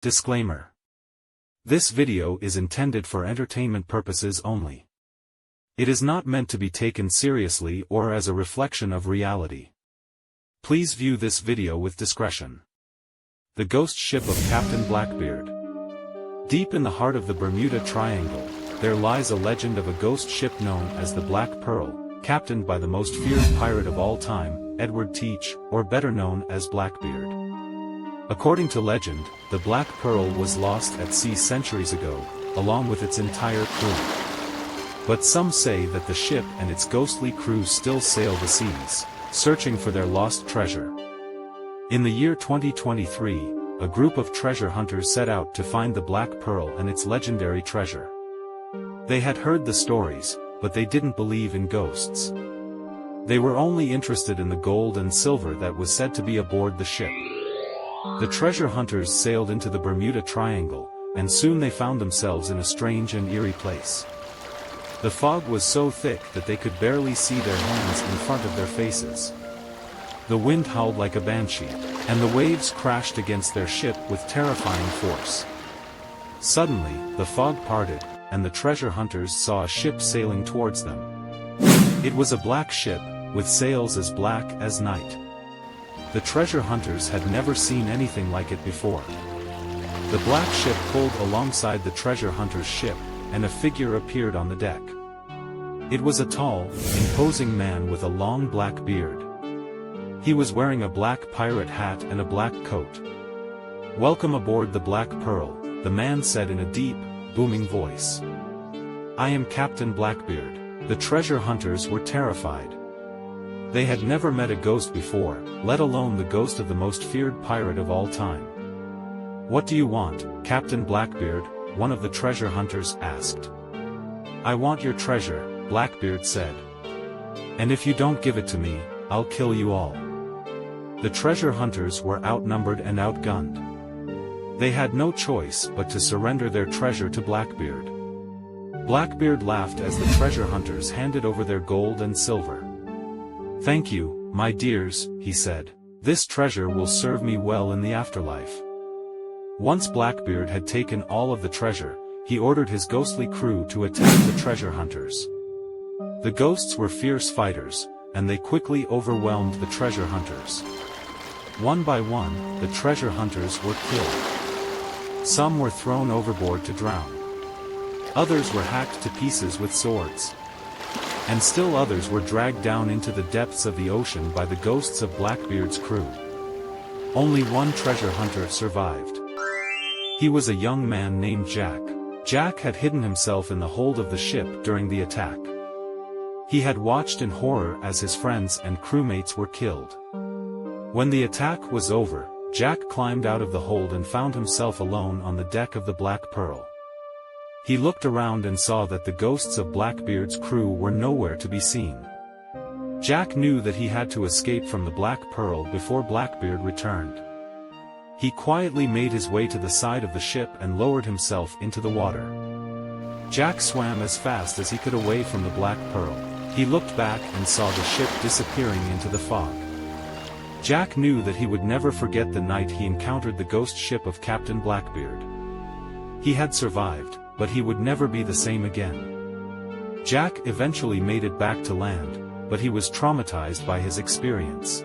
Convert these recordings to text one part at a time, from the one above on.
Disclaimer. This video is intended for entertainment purposes only. It is not meant to be taken seriously or as a reflection of reality. Please view this video with discretion. The ghost ship of Captain Blackbeard. Deep in the heart of the Bermuda Triangle, there lies a legend of a ghost ship known as the Black Pearl, captained by the most feared pirate of all time, Edward Teach, or better known as Blackbeard. According to legend, the Black Pearl was lost at sea centuries ago, along with its entire crew. But some say that the ship and its ghostly crew still sail the seas, searching for their lost treasure. In the year 2023, a group of treasure hunters set out to find the Black Pearl and its legendary treasure. They had heard the stories, but they didn't believe in ghosts. They were only interested in the gold and silver that was said to be aboard the ship. The treasure hunters sailed into the Bermuda Triangle, and soon they found themselves in a strange and eerie place. The fog was so thick that they could barely see their hands in front of their faces. The wind howled like a banshee, and the waves crashed against their ship with terrifying force. Suddenly, the fog parted, and the treasure hunters saw a ship sailing towards them. It was a black ship, with sails as black as night. The treasure hunters had never seen anything like it before. The black ship pulled alongside the treasure hunters' ship, and a figure appeared on the deck. It was a tall, imposing man with a long black beard. He was wearing a black pirate hat and a black coat. "Welcome aboard the Black Pearl," the man said in a deep, booming voice. "I am Captain Blackbeard." The treasure hunters were terrified. They had never met a ghost before, let alone the ghost of the most feared pirate of all time. "What do you want, Captain Blackbeard?" one of the treasure hunters asked. "I want your treasure," Blackbeard said. "And if you don't give it to me, I'll kill you all." The treasure hunters were outnumbered and outgunned. They had no choice but to surrender their treasure to Blackbeard. Blackbeard laughed as the treasure hunters handed over their gold and silver. "Thank you, my dears," he said. "This treasure will serve me well in the afterlife." Once Blackbeard had taken all of the treasure, he ordered his ghostly crew to attack the treasure hunters. The ghosts were fierce fighters, and they quickly overwhelmed the treasure hunters. One by one, the treasure hunters were killed. Some were thrown overboard to drown. Others were hacked to pieces with swords. And still others were dragged down into the depths of the ocean by the ghosts of Blackbeard's crew. Only one treasure hunter survived. He was a young man named Jack. Jack had hidden himself in the hold of the ship during the attack. He had watched in horror as his friends and crewmates were killed. When the attack was over, Jack climbed out of the hold and found himself alone on the deck of the Black Pearl. He looked around and saw that the ghosts of Blackbeard's crew were nowhere to be seen. Jack knew that he had to escape from the Black Pearl before Blackbeard returned. He quietly made his way to the side of the ship and lowered himself into the water. Jack swam as fast as he could away from the Black Pearl. He looked back and saw the ship disappearing into the fog. Jack knew that he would never forget the night he encountered the ghost ship of Captain Blackbeard. He had survived, but he would never be the same again. Jack eventually made it back to land, but he was traumatized by his experience.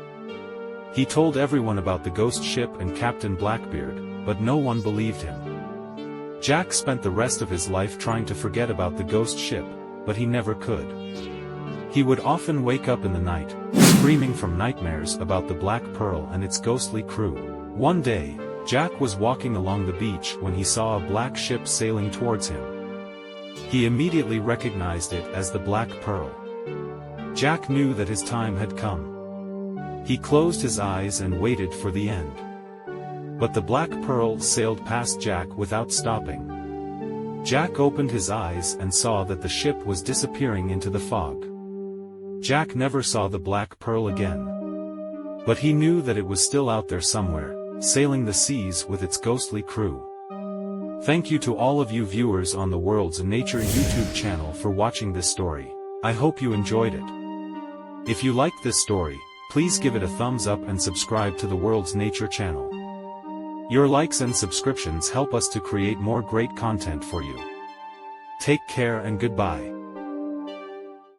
He told everyone about the ghost ship and Captain Blackbeard, but no one believed him. Jack spent the rest of his life trying to forget about the ghost ship, but he never could. He would often wake up in the night, screaming from nightmares about the Black Pearl and its ghostly crew. One day, Jack was walking along the beach when he saw a black ship sailing towards him. He immediately recognized it as the Black Pearl. Jack knew that his time had come. He closed his eyes and waited for the end. But the Black Pearl sailed past Jack without stopping. Jack opened his eyes and saw that the ship was disappearing into the fog. Jack never saw the Black Pearl again. But he knew that it was still out there somewhere, sailing the seas with its ghostly crew. Thank you to all of you viewers on the World's Nature YouTube channel for watching this story. I hope you enjoyed it. If you liked this story, please give it a thumbs up and subscribe to the World's Nature channel. Your likes and subscriptions help us to create more great content for you. Take care and goodbye.